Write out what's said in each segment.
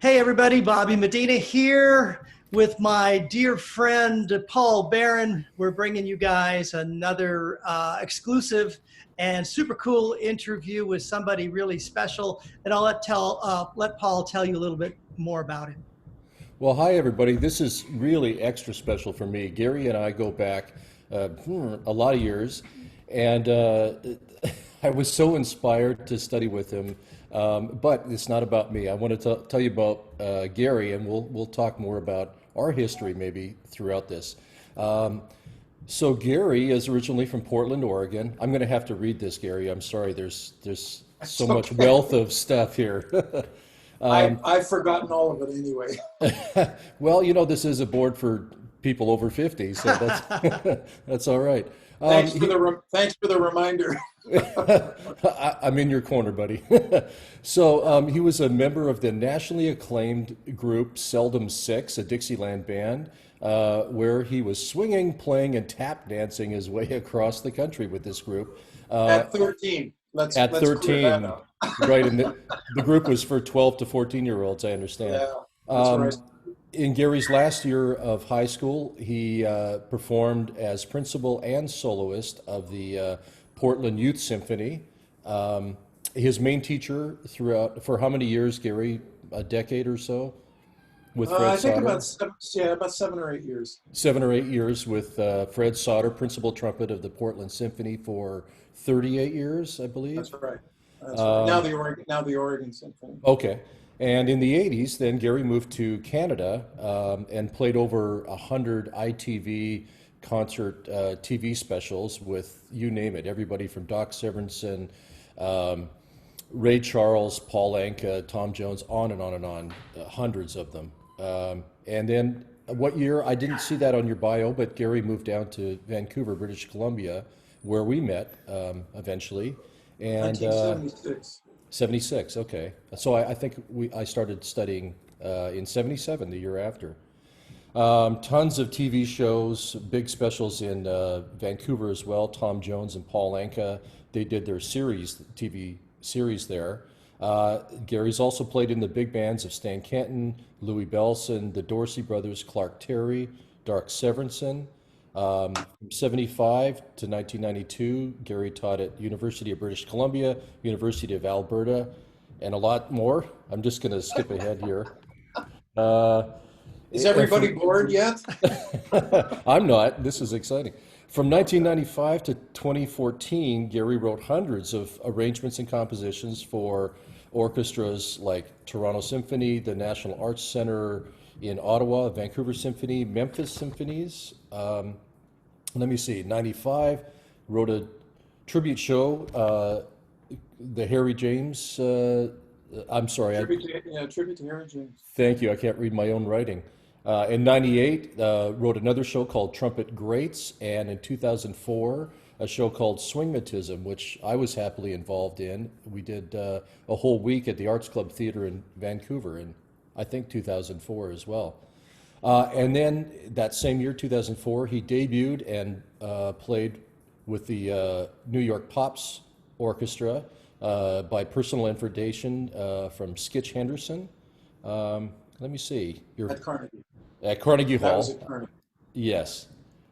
Hey everybody, Bobby Medina here with my dear friend Paul Barron. We're bringing you guys another exclusive and super cool interview with somebody really special. And I'll let Paul tell you a little bit more about him. Well, hi everybody. This is really extra special for me. Gary and I go back a lot of years, and I was so inspired to study with him. But it's not about me. I want to tell you about Gary, and we'll talk more about our history maybe throughout this. So Gary is originally from Portland, Oregon. I'm going to have to read this, Gary. I'm sorry. There's It's so much okay. wealth of stuff here. I've forgotten all of it anyway. Well, this is a board for people over 50, so that's that's all right. Um, Thanks for he, thanks for the reminder. I'm in your corner, buddy. So he was a member of the nationally acclaimed group Seldom Six, a Dixieland band, where he was swinging, playing, and tap dancing his way across the country with this group. Uh, At 13. at Let's clear that 13, up. right, and the group was for 12 to 14-year-olds, I understand. Yeah, that's right. Um, in Gary's last year of high school, he performed as principal and soloist of the Portland Youth Symphony. His main teacher throughout, for how many years, Gary? A decade or so with Fred I think Sauter? about 7 or 8 years. 7 or 8 years with Fred Sauter, principal trumpet of the Portland Symphony for 38 years, I believe. That's right. That's right. Now the Oregon Symphony. Okay. And in the 80s, then Gary moved to Canada and played over 100 ITV concert TV specials with, you name it, everybody from Doc Severinsen, um, Ray Charles, Paul Anka, Tom Jones, on and on and on, hundreds of them. And then what year? I didn't see that on your bio, but Gary moved down to Vancouver, British Columbia, where we met eventually. And 1976. 76, okay. So I think I started studying in 77, the year after. Tons of TV shows, big specials in Vancouver as well. Tom Jones and Paul Anka, they did their TV series there. Gary's also played in the big bands of Stan Kenton, Louis Bellson, the Dorsey Brothers, Clark Terry, Dark Severinsen. From 75 to 1992, Gary taught at University of British Columbia, University of Alberta, and a lot more. I'm just going to skip ahead here. Uh, Is and everybody from, bored yet? I'm not. This is exciting. From 1995 to 2014, Gary wrote hundreds of arrangements and compositions for orchestras like Toronto Symphony, the National Arts Center in Ottawa, Vancouver Symphony, Memphis Symphonies. Let me see, 95, wrote a tribute show, the Harry James, I'm sorry, Tribute to Harry James. thank you, I can't read my own writing. In 98, wrote another show called Trumpet Greats, and in 2004, a show called Swingmatism, which I was happily involved in. We did a whole week at the Arts Club Theatre in Vancouver in, I think, 2004 as well. And then that same year, 2004, he debuted and played with the New York Pops Orchestra by personal invitation from Skitch Henderson. Let me see. You're At Carnegie. at Carnegie That was Hall. at Carnegie. Yes.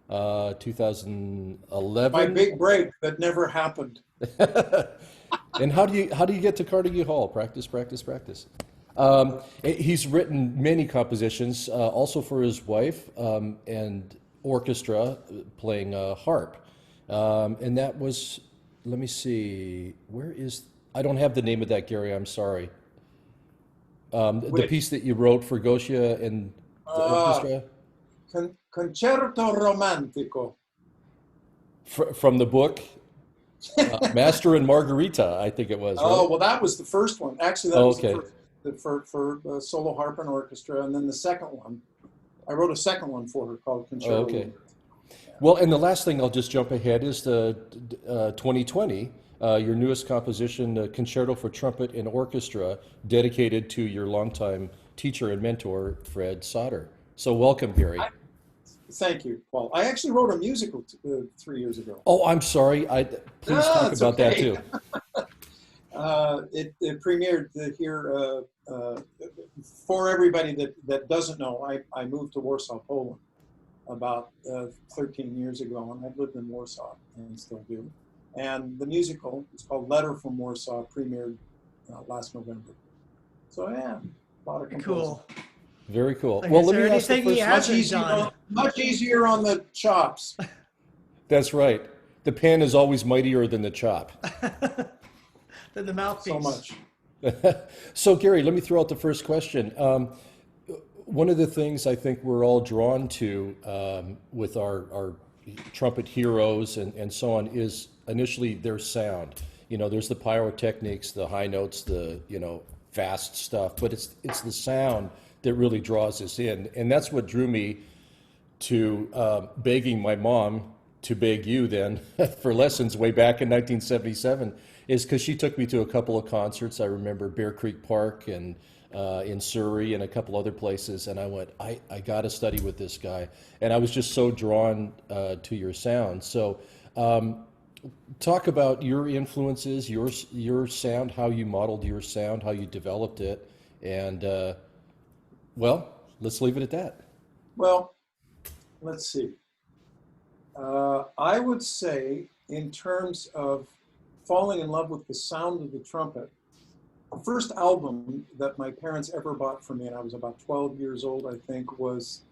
My 2011. big break that never happened. And how do you get to Carnegie Hall? Practice, practice, practice. He's written many compositions, also for his wife and orchestra, playing harp. And that was, let me see, I don't have the name of that, Gary, I'm sorry. The Which? piece that you wrote for Gosia and the Uh, orchestra, Concerto Romantico. from the book Master and Margarita, I think it was, Oh, right? well, that was the first one. Actually, that Oh, was the okay. first for solo harp and orchestra, and then the second one, I wrote a second one for her called Oh, Concerto. okay. Well, and the last thing, I'll just jump ahead, is the 2020, your newest composition, Concerto for Trumpet and Orchestra, dedicated to your longtime teacher and mentor, Fred Sauter. So welcome, Gary. Thank you, Paul. I actually wrote a musical 3 years ago. Oh, I'm sorry. Please Ah, talk it's about that okay. too. It premiered here for everybody that doesn't know, I moved to Warsaw, Poland about 13 years ago, and I've lived in Warsaw and still do. And the musical, it's called Letter from Warsaw, premiered last November. So yeah, a lot of composing. Cool. Very cool. Like, Well, is let there me ask the anything he first. hasn't done? Much easier on the chops. That's right. The pen is always mightier than the chop. Than the mouthpiece. So much. So, Gary, let me throw out the first question. One of the things I think we're all drawn to with our trumpet heroes and so on is initially their sound. You know, there's the pyrotechnics, the high notes, the, you know, fast stuff, but it's the sound that really draws us in. And that's what drew me to begging my mom to beg you then for lessons way back in 1977, is because she took me to a couple of concerts. I remember Bear Creek Park and in Surrey and a couple other places, and I went, I got to study with this guy. And I was just so drawn to your sound. So talk about your influences, your sound, how you modeled your sound, how you developed it, and well, let's leave it at that. Well, let's see. I would say, in terms of falling in love with the sound of the trumpet, the first album that my parents ever bought for me, and I was about 12 years old, I think, was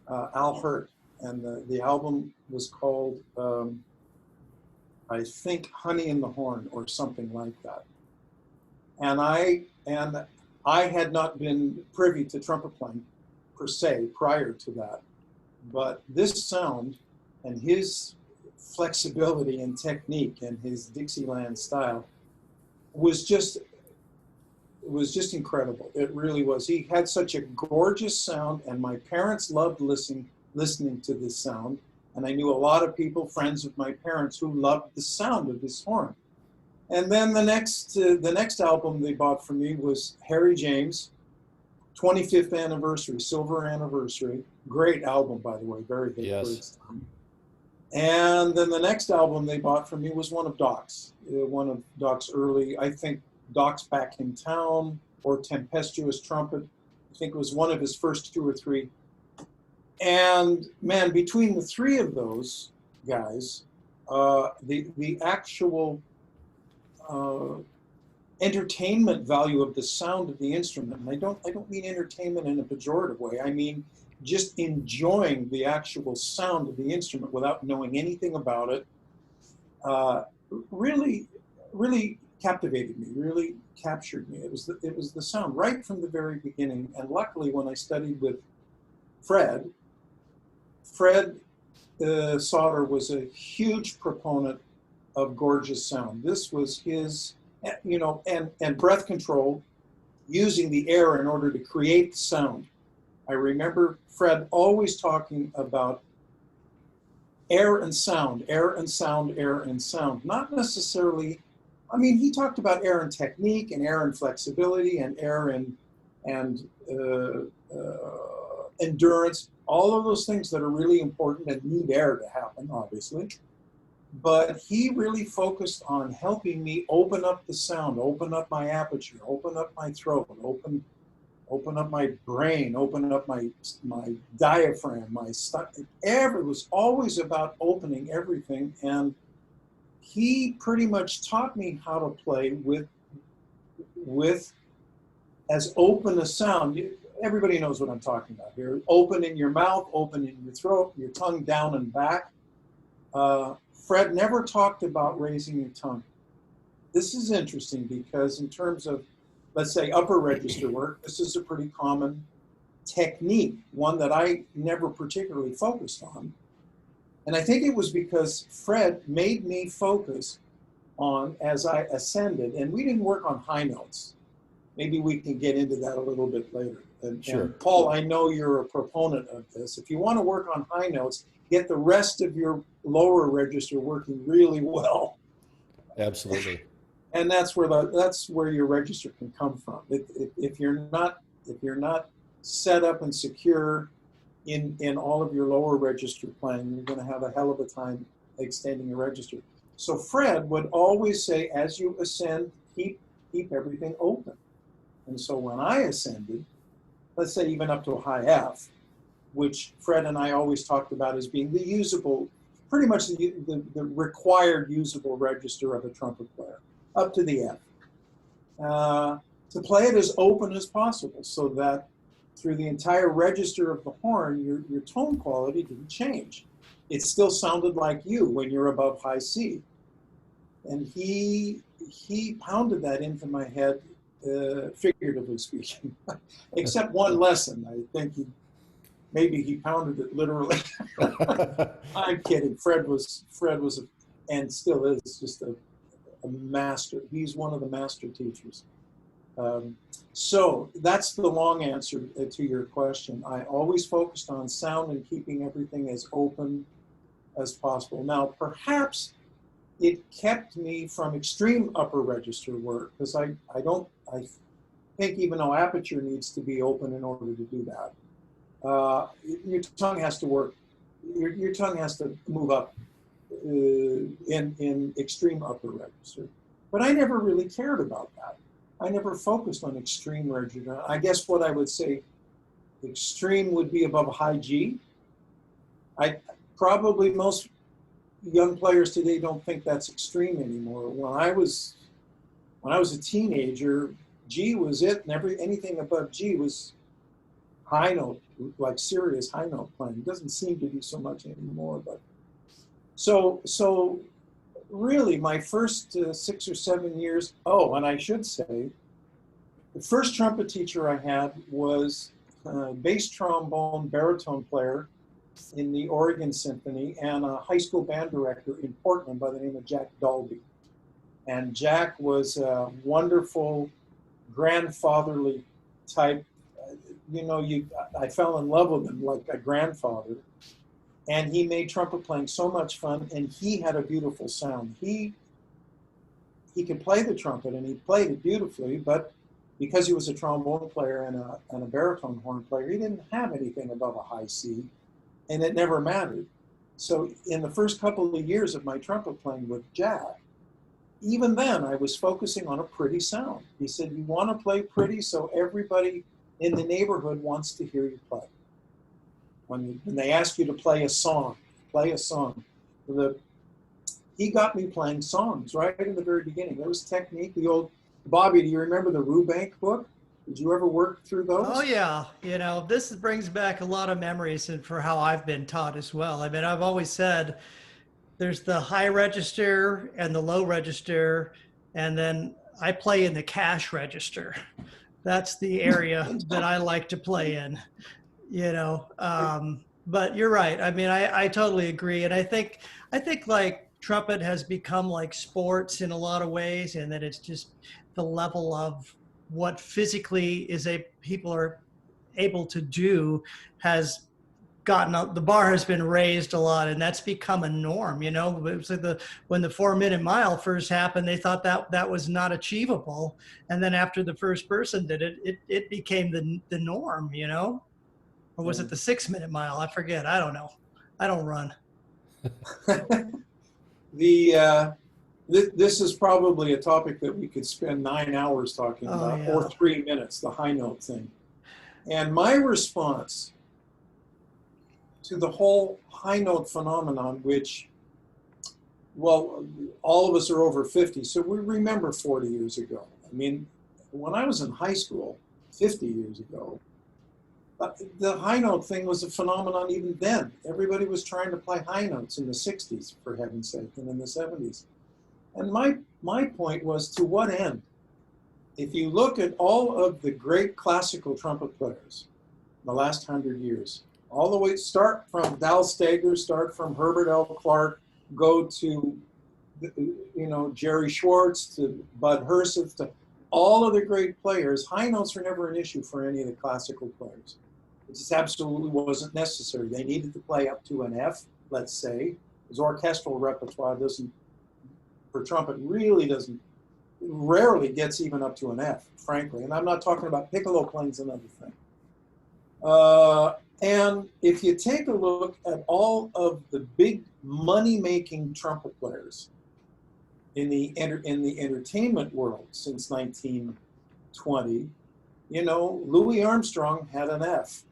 Al Hurt. And the album was called, I think, Honey in the Horn or something like that. And I had not been privy to trumpet playing per se prior to that. But this sound and his flexibility and technique and his Dixieland style was just incredible. It really was. He had such a gorgeous sound, and my parents loved listening to this sound. And I knew a lot of people, friends of my parents, who loved the sound of this horn. And then the next album they bought for me was Harry James, 25th anniversary, silver anniversary. Great album, by the way, very hit for its time. And then the next album they bought for me was one of Doc's early, I think Doc's Back in Town or Tempestuous Trumpet. I think it was one of his first two or three. And man, between the three of those guys, the actual entertainment value of the sound of the instrument, and I don't mean entertainment in a pejorative way, I mean just enjoying the actual sound of the instrument without knowing anything about it, really captivated me, really captured me. It was the sound right from the very beginning. And luckily, when I studied with Fred Sauter was a huge proponent of gorgeous sound. This was his, you know, and breath control, using the air in order to create the sound. I remember Fred always talking about air and sound, air and sound, air and sound. Not necessarily, I mean, he talked about air and technique and air and flexibility and air and endurance, all of those things that are really important and need air to happen, obviously. But he really focused on helping me open up the sound, open up my aperture, open up my throat, open up my brain, open up my diaphragm, my stomach. It was always about opening everything. And he pretty much taught me how to play with as open a sound. Everybody knows what I'm talking about here. Open in your mouth, open in your throat, your tongue down and back. Fred never talked about raising your tongue. This is interesting because in terms of, let's say, upper register work, this is a pretty common technique, one that I never particularly focused on. And I think it was because Fred made me focus on as I ascended, and we didn't work on high notes. Maybe we can get into that a little bit later. Sure. And Paul, I know you're a proponent of this. If you want to work on high notes, get the rest of your lower register working really well. Absolutely. And that's where your register can come from. If you're not set up and secure in all of your lower register playing, you're going to have a hell of a time extending your register. So Fred would always say, as you ascend, keep everything open. And so when I ascended, let's say even up to a high F, which Fred and I always talked about as being the usable, pretty much the required usable register of a trumpet player, up to the F. To play it as open as possible so that through the entire register of the horn, your tone quality didn't change. It still sounded like you when you're above high C. And he pounded that into my head, figuratively speaking, except one lesson. I think maybe he pounded it literally. I'm kidding. Fred was and still is just a master. He's one of the master teachers. So that's the long answer to your question. I always focused on sound and keeping everything as open as possible. Now, perhaps it kept me from extreme upper register work, because I think even though aperture needs to be open in order to do that, your tongue has to work, your tongue has to move up in extreme upper register. But I never really cared about that. I never focused on extreme register. I guess what I would say, extreme would be above a high G. Probably most young players today don't think that's extreme anymore. When I was a teenager, G was it, and anything above G was high note, like serious high note playing. It doesn't seem to be so much anymore. But so really, my first 6 or 7 years. Oh, and I should say, the first trumpet teacher I had was a bass trombone baritone player in the Oregon Symphony and a high school band director in Portland by the name of Jack Dalby. And Jack was a wonderful, grandfatherly type. I fell in love with him like a grandfather. And he made trumpet playing so much fun, and he had a beautiful sound. He could play the trumpet, and he played it beautifully, but because he was a trombone player and a baritone horn player, he didn't have anything above a high C, and it never mattered. So in the first couple of years of my trumpet playing with Jack, even then I was focusing on a pretty sound. He said, you want to play pretty so everybody in the neighborhood wants to hear you play. When they ask you to play a song, play a song. He got me playing songs right in the very beginning. There was technique. The old, Bobby, do you remember the Rubank book? Did you ever work through those? Oh yeah, this brings back a lot of memories and for how I've been taught as well. I mean, I've always said there's the high register and the low register, and then I play in the cash register. That's the area that I like to play in. But you're right. I mean, I totally agree. And I think like trumpet has become like sports in a lot of ways, and that it's just the level of what physically people are able to do has gotten up, the bar has been raised a lot, and that's become a norm. It was like when the 4-minute mile first happened, they thought that was not achievable. And then after the first person did it, it became the norm, Or was it the 6-minute mile? I forget. I don't know. I don't run. This is probably a topic that we could spend 9 hours talking about, yeah. or 3 minutes, the high note thing. And my response to the whole high note phenomenon, which, well, all of us are over 50, so we remember 40 years ago. I mean, when I was in high school 50 years ago, the high note thing was a phenomenon even then. Everybody was trying to play high notes in the 60s, for heaven's sake, and in the 70s. And my point was, to what end? If you look at all of the great classical trumpet players in the last 100 years, all the way, start from Dal Steger, start from Herbert L. Clark, go to, Jerry Schwartz, to Bud Herseth, to all of the great players, high notes were never an issue for any of the classical players. It just absolutely wasn't necessary. They needed to play up to an F, let's say. His orchestral repertoire for trumpet rarely gets even up to an F, frankly. And I'm not talking about piccolo playing's another thing. And if you take a look at all of the big money-making trumpet players in the entertainment world since 1920, You know, Louis Armstrong had an F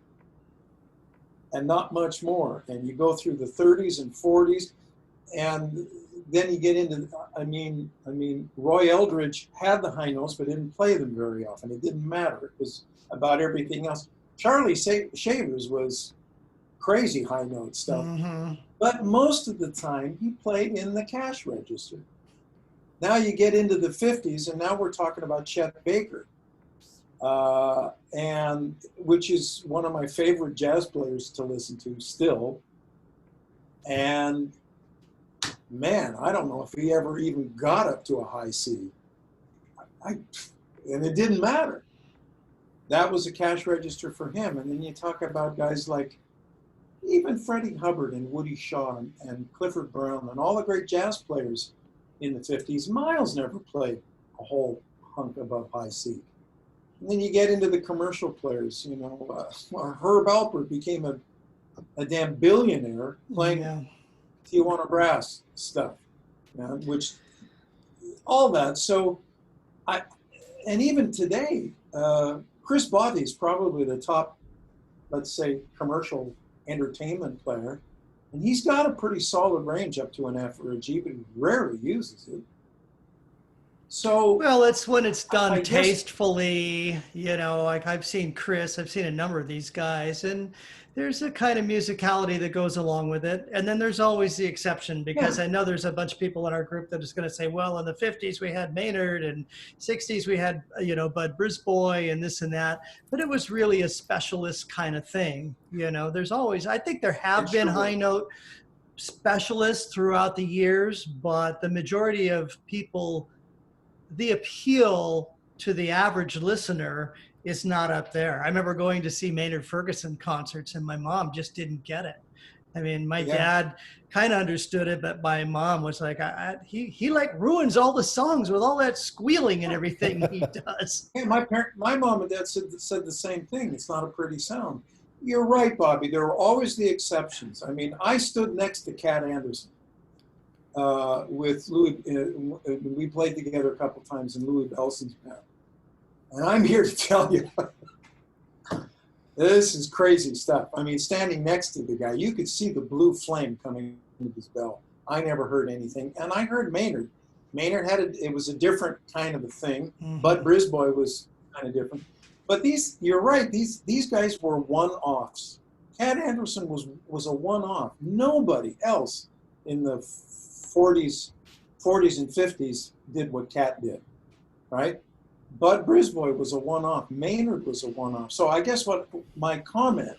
and not much more. And you go through the 30s and 40s, and then you get into, I mean, Roy Eldridge had the high notes, but didn't play them very often. It didn't matter. It was about everything else. Charlie Shavers was crazy high note stuff. Mm-hmm. But most of the time, he played in the cash register. Now you get into the 50s, and now we're talking about Chet Baker, and which is one of my favorite jazz players to listen to still. And man, I don't know if he ever even got up to a high C. And it didn't matter. That was a cash register for him. And then you talk about guys like even Freddie Hubbard and Woody Shaw and Clifford Brown and all the great jazz players in the 50s. Miles never played a whole hunk above high C. And then you get into the commercial players, you know, Herb Alpert became a damn billionaire playing Tijuana Brass stuff, you know, which, all that. So and even today, Chris Bothy is probably the top, let's say, commercial entertainment player. And he's got a pretty solid range up to an F or a G, but he rarely uses it. So, well, it's when it's done tastefully, you know, like I've seen Chris, I've seen a number of these guys, and there's a kind of musicality that goes along with it. And then there's always the exception, because I know there's a bunch of people in our group that is going to say, well, in the 50s we had Maynard, and 60s we had, you know, Bud Brisbois and this and that. But it was really a specialist kind of thing. You know, there's always, I think there have been high note specialists throughout the years, but the majority of people, the appeal to the average listener is not up there. I remember going to see Maynard Ferguson concerts, and my mom just didn't get it. I mean, my dad kind of understood it, but my mom was like, he like ruins all the songs with all that squealing and everything he does. Hey, my mom and dad said the same thing. It's not a pretty sound. You're right, Bobby. There are always the exceptions. I mean, I stood next to Cat Anderson with Louis. We played together a couple times in Louis Belson's band. And I'm here to tell you, this is crazy stuff. I mean, standing next to the guy, you could see the blue flame coming into his bell. I never heard anything. And I heard Maynard. Maynard had it was a different kind of a thing. Mm-hmm. Bud Brisbois was kind of different. But you're right, these guys were one-offs. Cat Anderson was a one-off. Nobody else in the 40s and 50s did what Cat did, right? Bud Brisbois was a one-off. Maynard was a one-off. So I guess what my comment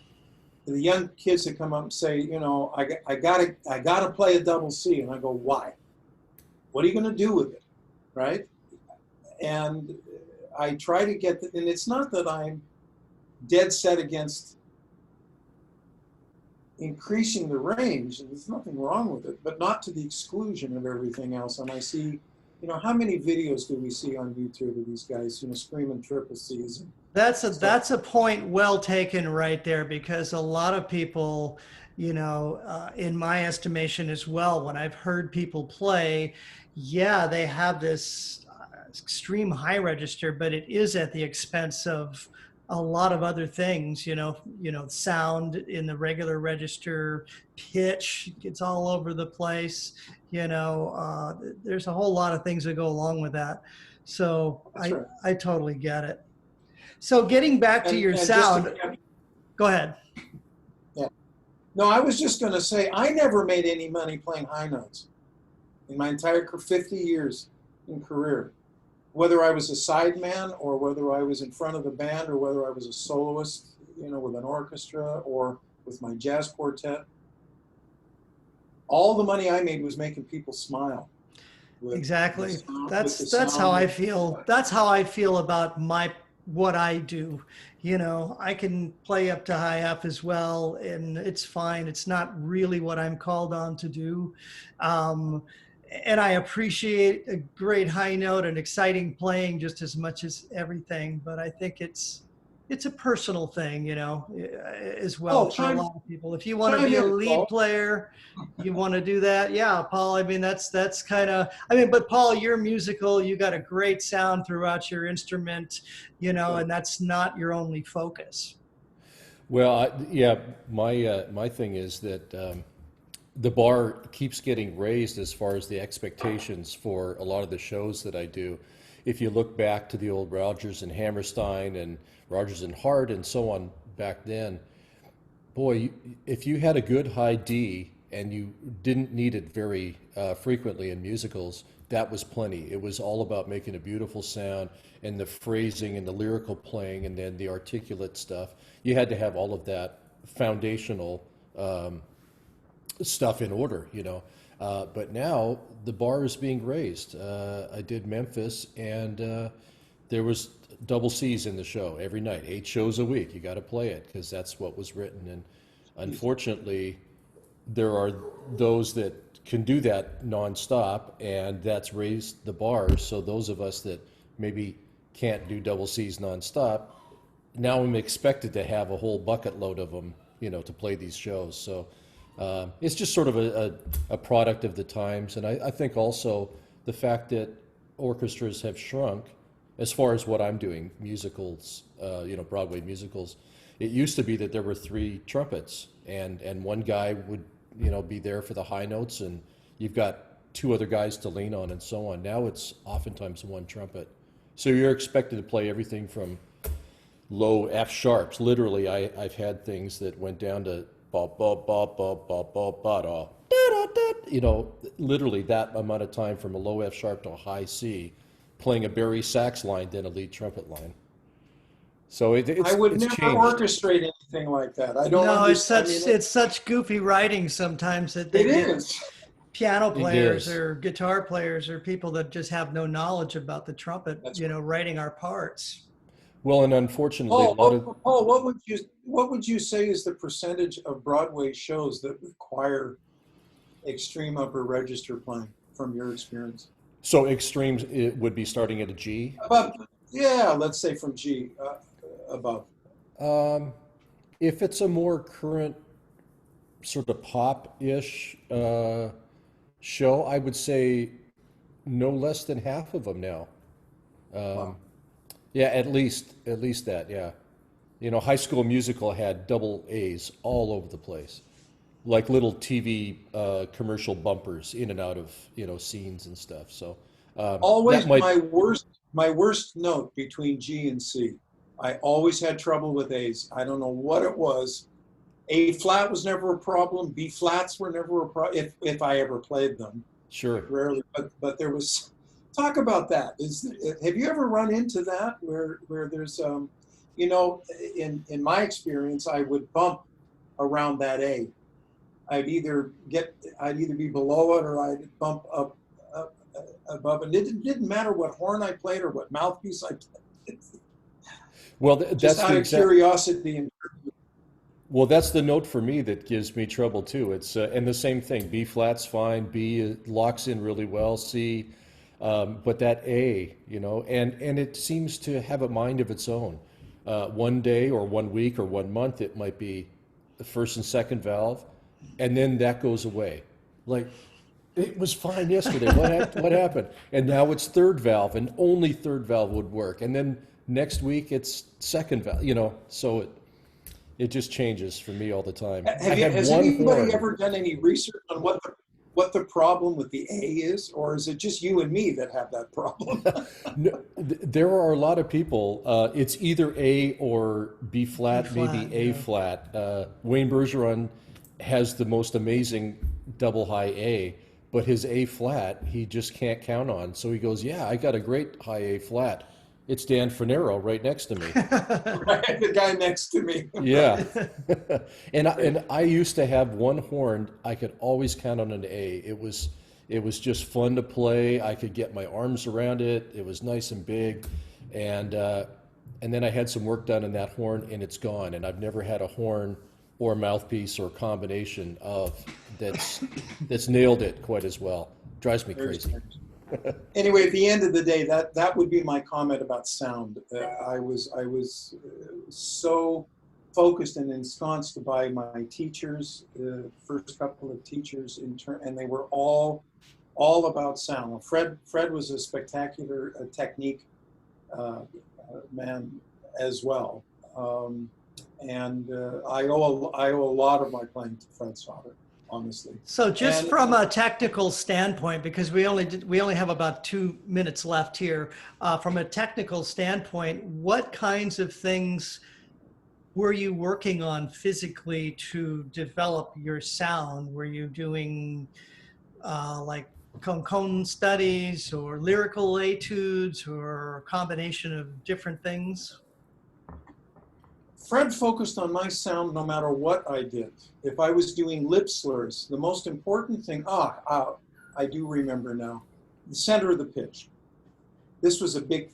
to the young kids that come up and say, you know, I gotta play a double C, and I go, why? What are you going to do with it, right? And I try to get, and it's not that I'm dead set against increasing the range, and there's nothing wrong with it, but not to the exclusion of everything else. And I see, you know, how many videos do we see on YouTube of these guys, you know, screaming triple C's? That's a point well taken right there, because a lot of people, you know, in my estimation as well, when I've heard people play, they have this extreme high register, but it is at the expense of a lot of other things, you know, sound in the regular register, pitch gets all over the place, you know, there's a whole lot of things that go along with that. So I totally get it. So getting back to your sound, go ahead. Yeah. No, I was just going to say, I never made any money playing high notes in my entire 50 years in career. Whether I was a sideman or whether I was in front of the band or whether I was a soloist, you know, with an orchestra or with my jazz quartet, all the money I made was making people smile. Exactly. That's how I feel. That's how I feel about what I do. You know, I can play up to high F as well, and it's fine. It's not really what I'm called on to do. And I appreciate a great high note and exciting playing just as much as everything. But I think it's it's a personal thing, you know, as well for a lot of people. If you want to be a lead Paul. player, you want to do that. Yeah, Paul. I mean, that's kind of. I mean, but Paul, you're musical. You got a great sound throughout your instrument, you know, and that's not your only focus. Well, yeah, my thing is that the bar keeps getting raised as far as the expectations for a lot of the shows that I do. If you look back to the old Rodgers and Hammerstein and Rodgers and Hart and so on back then, boy, if you had a good high D and you didn't need it very frequently in musicals, that was plenty. It was all about making a beautiful sound and the phrasing and the lyrical playing and then the articulate stuff. You had to have all of that foundational stuff in order, you know. But now the bar is being raised. I did Memphis, and there was double C's in the show every night, 8 shows a week. You got to play it because that's what was written. And unfortunately, there are those that can do that nonstop, and that's raised the bar. So those of us that maybe can't do double C's nonstop, now I'm expected to have a whole bucket load of them, you know, to play these shows. So it's just sort of a product of the times. And I think also the fact that orchestras have shrunk as far as what I'm doing, musicals, you know, Broadway musicals. It used to be that there were 3 trumpets and one guy would, you know, be there for the high notes and you've got 2 other guys to lean on and so on. Now it's oftentimes 1 trumpet. So you're expected to play everything from low F sharps. Literally, I've had things that went down to ba ba ba ba ba ba ba da, you know, literally that amount of time from a low F sharp to a high C, playing a Barry sax line, then a lead trumpet line. So it's I would it's never changed. orchestrate anything like that. I don't No, understand. it's such goofy writing sometimes that they It get is. piano players is. or guitar players or people that just have no knowledge about the trumpet, That's you know, writing our parts. Well, and unfortunately, a lot of Paul, what would you say is the percentage of Broadway shows that require extreme upper register playing from your experience? so extremes it would be starting at a G. Yeah, let's say from G above. If it's a more current sort of pop-ish show, I would say no less than half of them now. Wow. Yeah, at least that. Yeah, you know, High School Musical had double A's all over the place, like little TV commercial bumpers in and out of, you know, scenes and stuff. So Always that might, my worst note between G and C. I always had trouble with A's. I don't know what it was. A flat was never a problem. B flats were never a problem if I ever played them. sure. Rarely, but there was. Talk about that. Have you ever run into that where there's you know, in my experience, I would bump around that A. I'd either be below it or I'd bump up above it. It didn't matter what horn I played or what mouthpiece I played. Well, Just that's out the of exact. curiosity. Well, that's the note for me that gives me trouble too. It's and the same thing. B flat's fine. B locks in really well. C, but that A, you know, and it seems to have a mind of its own. One day or 1 week or 1 month, it might be the first and second valve, and then that goes away. Like it was fine yesterday. What happened? And now it's third valve, and only third valve would work. And then next week it's second valve. You know, so it just changes for me all the time. Has anybody ever done any research on what the problem with the A is, or is it just you and me that have that problem? No, there are a lot of people. It's either A or B flat, maybe A yeah. flat. Wayne Bergeron has the most amazing double high A, but his A flat he just can't count on. So he goes, "Yeah, I got a great high A flat. It's Dan Finero right next to me." Right, the guy next to me. Yeah, and I used to have one horn. I could always count on an A. It was just fun to play. I could get my arms around it. It was nice and big, and then I had some work done in that horn, and it's gone. And I've never had a horn or mouthpiece or combination of that's nailed it quite as well. Drives me Very crazy. strange. Anyway, at the end of the day, that would be my comment about sound. I was so focused and ensconced by my teachers, first couple of teachers and they were all about sound. Fred was a spectacular technique man as well, and I owe a lot of my playing to Fred Sauter, honestly. So just And from a technical standpoint, because we only have about 2 minutes left here, from a technical standpoint, what kinds of things were you working on physically to develop your sound? Were you doing like concone studies or lyrical etudes or a combination of different things? Fred focused on my sound no matter what I did. If I was doing lip slurs, the most important thing, I do remember now, the center of the pitch. This was a big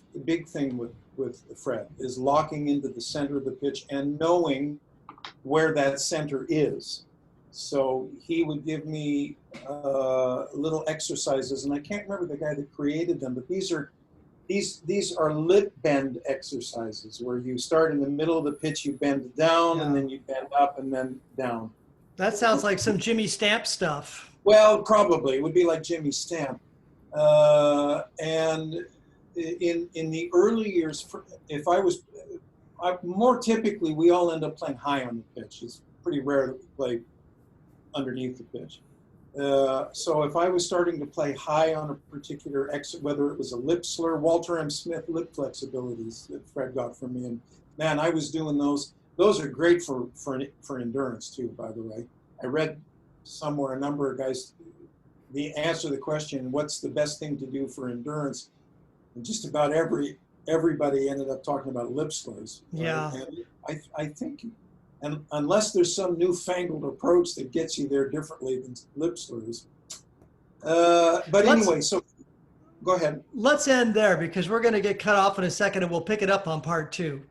thing with Fred, is locking into the center of the pitch and knowing where that center is. So he would give me little exercises, and I can't remember the guy that created them, but these are lip bend exercises where you start in the middle of the pitch, you bend down, and then you bend up and then down. That sounds like some Jimmy Stamp stuff. Well, probably. It would be like Jimmy Stamp. And in the early years, if more typically, we all end up playing high on the pitch. It's pretty rare that we play underneath the pitch. So if I was starting to play high on a particular whether it was a lip slur, Walter M. Smith lip flexibilities that Fred got from me, and man, I was doing those. Those are great for endurance too, by the way. I read somewhere a number of guys, the answer to the question, what's the best thing to do for endurance? And just about everybody ended up talking about lip slurs. Yeah. And I think, and unless there's some newfangled approach that gets you there differently than lip slurs. But anyway, so go ahead. Let's end there because we're going to get cut off in a second and we'll pick it up on part 2.